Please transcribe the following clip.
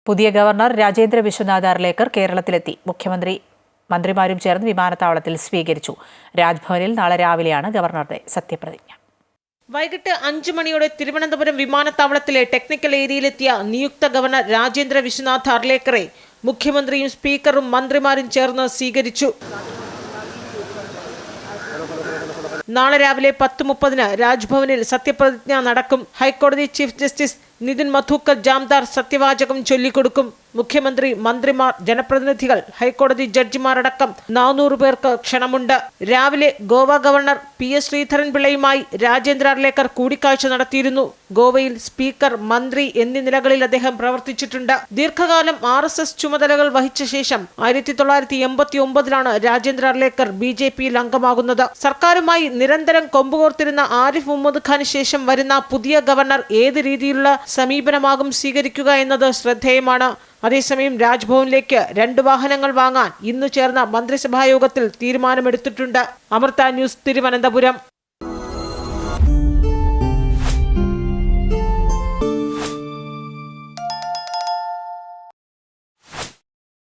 പുതിയ ഗവർണർ രാജേന്ദ്ര വിശ്വനാഥ് അർലേക്കർ കേരളത്തിലെത്തി. മന്ത്രിമാരും ചേർന്ന് വിമാനത്താവളത്തിൽ സ്വീകരിച്ചു. രാജ്ഭവനിൽ നാളെ രാവിലെയാണ് ഗവർണറുടെ സത്യപ്രതിജ്ഞ. വൈകിട്ട് 5 മണിയോടെ തിരുവനന്തപുരം വിമാനത്താവളത്തിലെ ടെക്നിക്കൽ ഏരിയയിലെത്തിയ നിയുക്ത ഗവർണർ രാജേന്ദ്ര വിശ്വനാഥ് അർലേക്കറെ മുഖ്യമന്ത്രിയും സ്പീക്കറും മന്ത്രിമാരും ചേർന്ന് സ്വീകരിച്ചു. നാളെ രാവിലെ 10:30 രാജ്ഭവനിൽ സത്യപ്രതിജ്ഞ നടക്കും. ഹൈക്കോടതി ചീഫ് ജസ്റ്റിസ് നിതിൻ മധൂക്കർ ജാംദാർ സത്യവാചകം ചൊല്ലിക്കൊടുക്കും. മുഖ്യമന്ത്രി, മന്ത്രിമാർ, ജനപ്രതിനിധികൾ, ഹൈക്കോടതി ജഡ്ജിമാരടക്കം 400 പേർക്ക് ക്ഷണമുണ്ട്. രാവിലെ ഗോവ ഗവർണർ PS ശ്രീധരൻപിള്ളയുമായി രാജേന്ദ്ര അർലേക്കർ കൂടിക്കാഴ്ച നടത്തിയിരുന്നു. ഗോവയിൽ സ്പീക്കർ, മന്ത്രി എന്നീ നിലകളിൽ അദ്ദേഹം പ്രവർത്തിച്ചിട്ടുണ്ട്. ദീർഘകാലം RSS ചുമതലകൾ വഹിച്ച ശേഷം 1989 രാജേന്ദ്ര അർലേക്കർ BJPയിൽ അംഗമാകുന്നത്. സർക്കാരുമായി നിരന്തരം കൊമ്പുകോർത്തിരുന്ന ആരിഫ് മുഹമ്മദ് ഖാന് ശേഷം വരുന്ന പുതിയ ഗവർണർ ഏത് രീതിയിലുള്ള സമീപനമാകും സ്വീകരിക്കുക എന്നത് ശ്രദ്ധേയമാണ്. അതേസമയം രാജ്ഭവനിലേക്ക് 2 വാഹനങ്ങൾ വാങ്ങാൻ ഇന്ന് ചേർന്ന മന്ത്രിസഭാ യോഗത്തിൽ തീരുമാനമെടുത്തിട്ടുണ്ട്. അമൃത ന്യൂസ്, തിരുവനന്തപുരം.